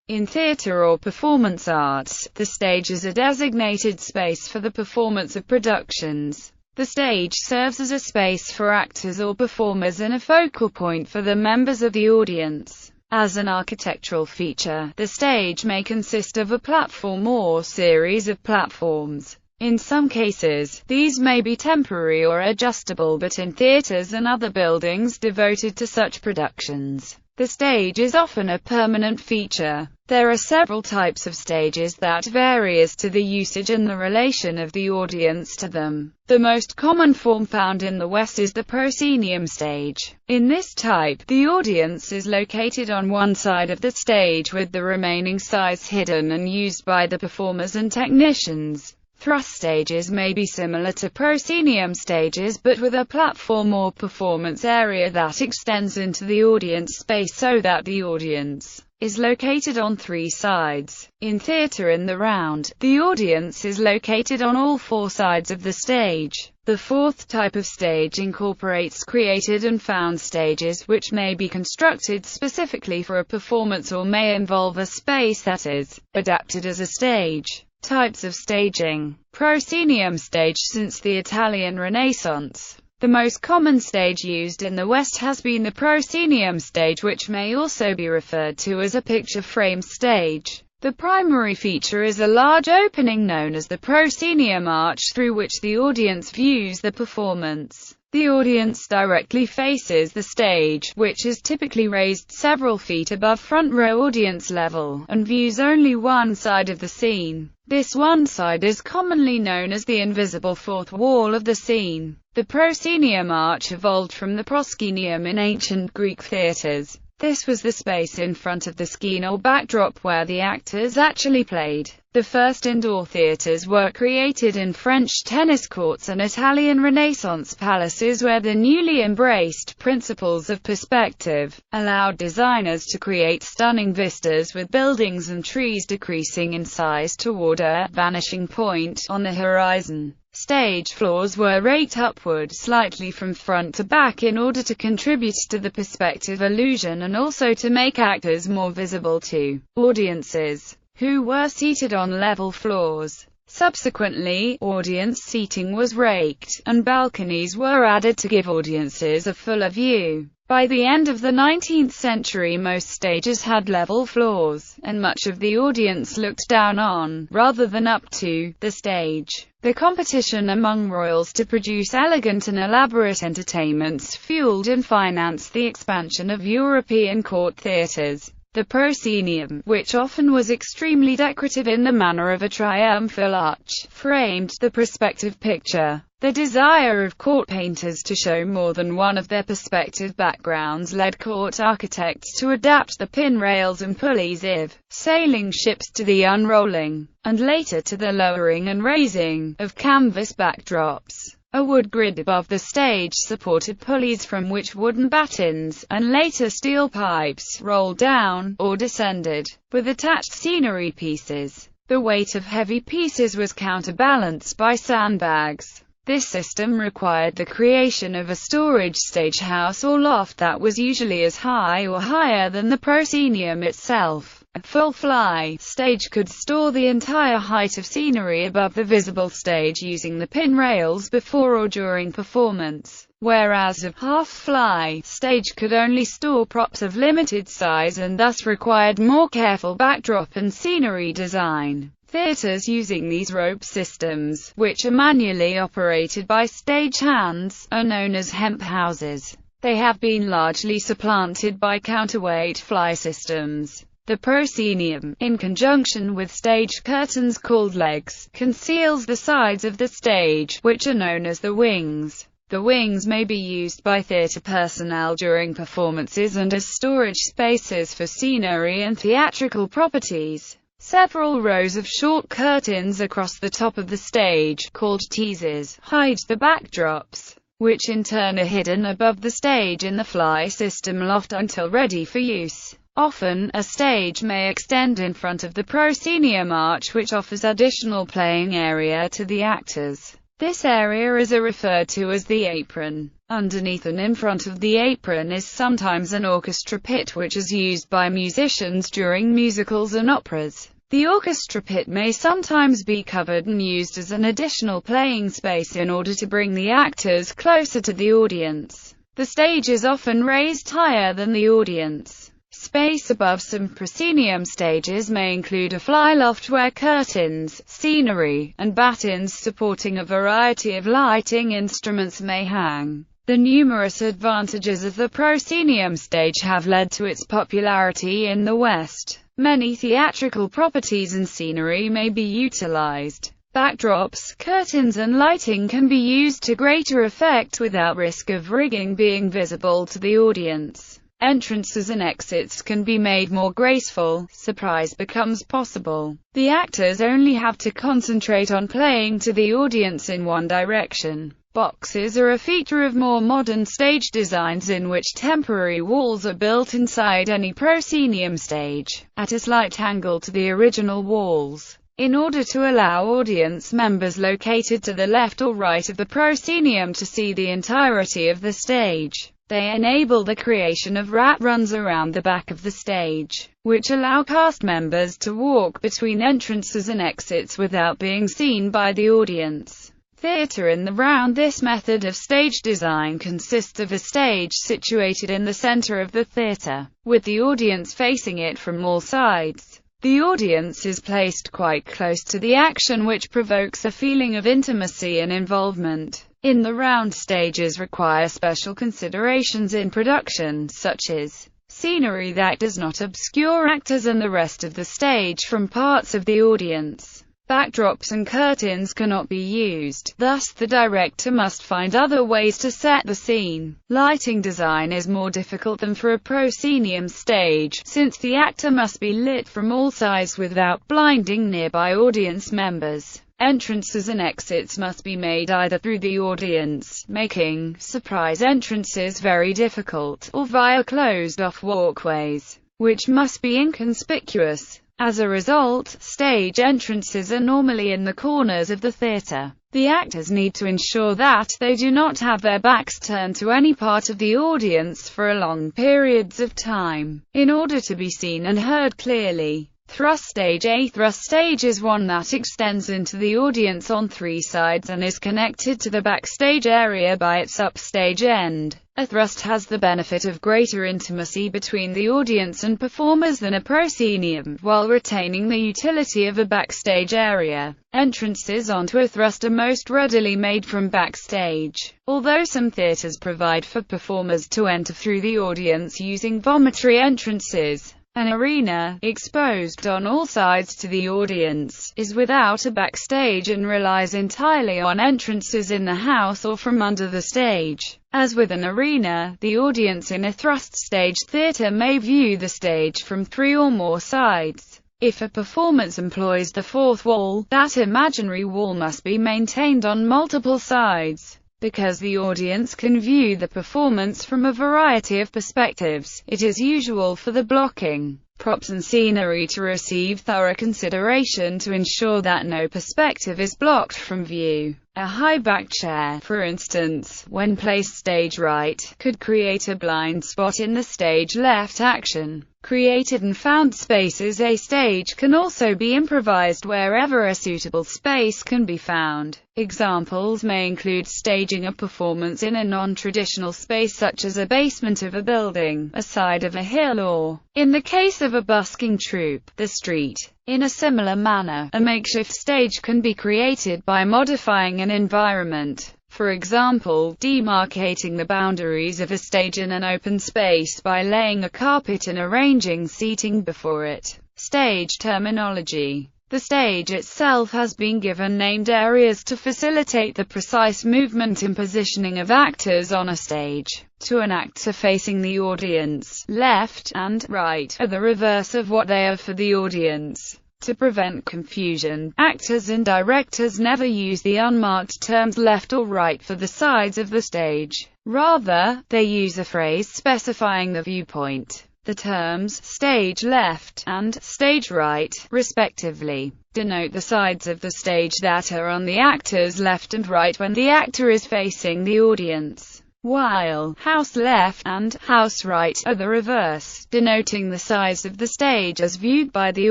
In theatre or performance arts, the stage is a designated space for the performance of productions. The stage serves as a space for actors or performers and a focal point for the members of the audience. As an architectural feature, the stage may consist of a platform or series of platforms. In some cases, these may be temporary or adjustable, but in theaters and other buildings devoted to such productions, the stage is often a permanent feature. There are several types of stages that vary as to the usage and the relation of the audience to them. The most common form found in the West is the proscenium stage. In this type, the audience is located on one side of the stage with the remaining sides hidden and used by the performers and technicians. Thrust stages may be similar to proscenium stages, but with a platform or performance area that extends into the audience space so that the audience is located on three sides. In theatre in the round, the audience is located on all four sides of the stage. The fourth type of stage incorporates created and found stages, which may be constructed specifically for a performance or may involve a space that is adapted as a stage. Types of staging. Proscenium stage. Since the Italian Renaissance, the most common stage used in the West has been the proscenium stage, which may also be referred to as a picture frame stage. The primary feature is a large opening known as the proscenium arch, through which the audience views the performance. The audience directly faces the stage, which is typically raised several feet above front row audience level, and views only one side of the scene. This one side is commonly known as the invisible fourth wall of the scene. The proscenium arch evolved from the proscenium in ancient Greek theatres. This was the space in front of the scene or backdrop where the actors actually played. The first indoor theaters were created in French tennis courts and Italian Renaissance palaces, where the newly embraced principles of perspective allowed designers to create stunning vistas with buildings and trees decreasing in size toward a vanishing point on the horizon. Stage floors were raked upward slightly from front to back in order to contribute to the perspective illusion and also to make actors more visible to audiences who were seated on level floors. Subsequently, audience seating was raked, and balconies were added to give audiences a fuller view. By the end of the 19th century, most stages had level floors, and much of the audience looked down on, rather than up to, the stage. The competition among royals to produce elegant and elaborate entertainments fueled and financed the expansion of European court theatres. The proscenium, which often was extremely decorative in the manner of a triumphal arch, framed the perspective picture. The desire of court painters to show more than one of their perspective backgrounds led court architects to adapt the pin rails and pulleys of sailing ships to the unrolling, and later to the lowering and raising, of canvas backdrops. A wood grid above the stage supported pulleys from which wooden battens, and later steel pipes, rolled down, or descended, with attached scenery pieces. The weight of heavy pieces was counterbalanced by sandbags. This system required the creation of a storage stage house or loft that was usually as high or higher than the proscenium itself. A full-fly stage could store the entire height of scenery above the visible stage using the pin rails before or during performance, whereas a half-fly stage could only store props of limited size and thus required more careful backdrop and scenery design. Theaters using these rope systems, which are manually operated by stage hands, are known as hemp houses. They have been largely supplanted by counterweight fly systems. The proscenium, in conjunction with stage curtains called legs, conceals the sides of the stage, which are known as the wings. The wings may be used by theatre personnel during performances and as storage spaces for scenery and theatrical properties. Several rows of short curtains across the top of the stage, called teasers, hide the backdrops, which in turn are hidden above the stage in the fly system loft until ready for use. Often, a stage may extend in front of the proscenium arch, which offers additional playing area to the actors. This area is referred to as the apron. Underneath and in front of the apron is sometimes an orchestra pit, which is used by musicians during musicals and operas. The orchestra pit may sometimes be covered and used as an additional playing space in order to bring the actors closer to the audience. The stage is often raised higher than the audience. Space above some proscenium stages may include a fly loft where curtains, scenery, and battens supporting a variety of lighting instruments may hang. The numerous advantages of the proscenium stage have led to its popularity in the West. Many theatrical properties and scenery may be utilized. Backdrops, curtains and lighting can be used to greater effect without risk of rigging being visible to the audience. Entrances and exits can be made more graceful. Surprise becomes possible. The actors only have to concentrate on playing to the audience in one direction. Boxes are a feature of more modern stage designs in which temporary walls are built inside any proscenium stage, at a slight angle to the original walls. In order to allow audience members located to the left or right of the proscenium to see the entirety of the stage, they enable the creation of rat runs around the back of the stage, which allow cast members to walk between entrances and exits without being seen by the audience. Theatre in the round. This method of stage design consists of a stage situated in the center of the theatre, with the audience facing it from all sides. The audience is placed quite close to the action, which provokes a feeling of intimacy and involvement. In the round, stages require special considerations in production, such as scenery that does not obscure actors and the rest of the stage from parts of the audience. Backdrops and curtains cannot be used, thus the director must find other ways to set the scene. Lighting design is more difficult than for a proscenium stage, since the actor must be lit from all sides without blinding nearby audience members. Entrances and exits must be made either through the audience, making surprise entrances very difficult, or via closed-off walkways, which must be inconspicuous. As a result, stage entrances are normally in the corners of the theatre. The actors need to ensure that they do not have their backs turned to any part of the audience for long periods of time, in order to be seen and heard clearly. Thrust stage. A thrust stage is one that extends into the audience on three sides and is connected to the backstage area by its upstage end. A thrust has the benefit of greater intimacy between the audience and performers than a proscenium, while retaining the utility of a backstage area. Entrances onto a thrust are most readily made from backstage, although some theaters provide for performers to enter through the audience using vomitory entrances. An arena, exposed on all sides to the audience, is without a backstage and relies entirely on entrances in the house or from under the stage. As with an arena, the audience in a thrust stage theatre may view the stage from three or more sides. If a performance employs the fourth wall, that imaginary wall must be maintained on multiple sides. Because the audience can view the performance from a variety of perspectives, it is usual for the blocking, props and scenery to receive thorough consideration to ensure that no perspective is blocked from view. A high-back chair, for instance, when placed stage right, could create a blind spot in the stage left action. Created and found spaces. A stage can also be improvised wherever a suitable space can be found. Examples may include staging a performance in a non-traditional space such as a basement of a building, a side of a hill, or, in the case of a busking troupe, the street. In a similar manner, a makeshift stage can be created by modifying an environment. For example, demarcating the boundaries of a stage in an open space by laying a carpet and arranging seating before it. Stage terminology. The stage itself has been given named areas to facilitate the precise movement and positioning of actors on a stage. To an actor facing the audience, left and right are the reverse of what they are for the audience. To prevent confusion, actors and directors never use the unmarked terms left or right for the sides of the stage. Rather, they use a phrase specifying the viewpoint. The terms stage left and stage right, respectively, denote the sides of the stage that are on the actor's left and right when the actor is facing the audience. while house left and house right are the reverse, denoting the size of the stage as viewed by the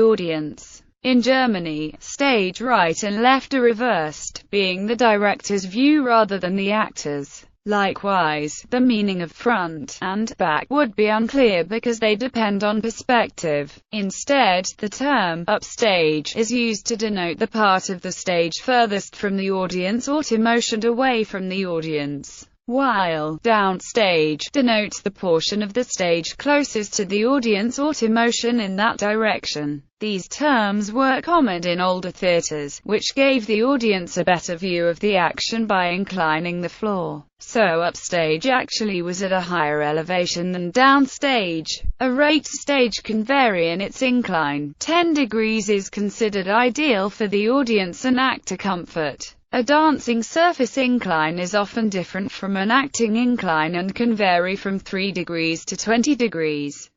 audience. In Germany, stage right and left are reversed, being the director's view rather than the actor's. Likewise, the meaning of front and back would be unclear because they depend on perspective. Instead, the term upstage is used to denote the part of the stage furthest from the audience or to motion away from the audience, while downstage denotes the portion of the stage closest to the audience or to motion in that direction. These terms were common in older theaters, which gave the audience a better view of the action by inclining the floor. So upstage actually was at a higher elevation than downstage. A raised stage can vary in its incline. 10 degrees is considered ideal for the audience and actor comfort. A dancing surface incline is often different from an acting incline and can vary from 3 degrees to 20 degrees.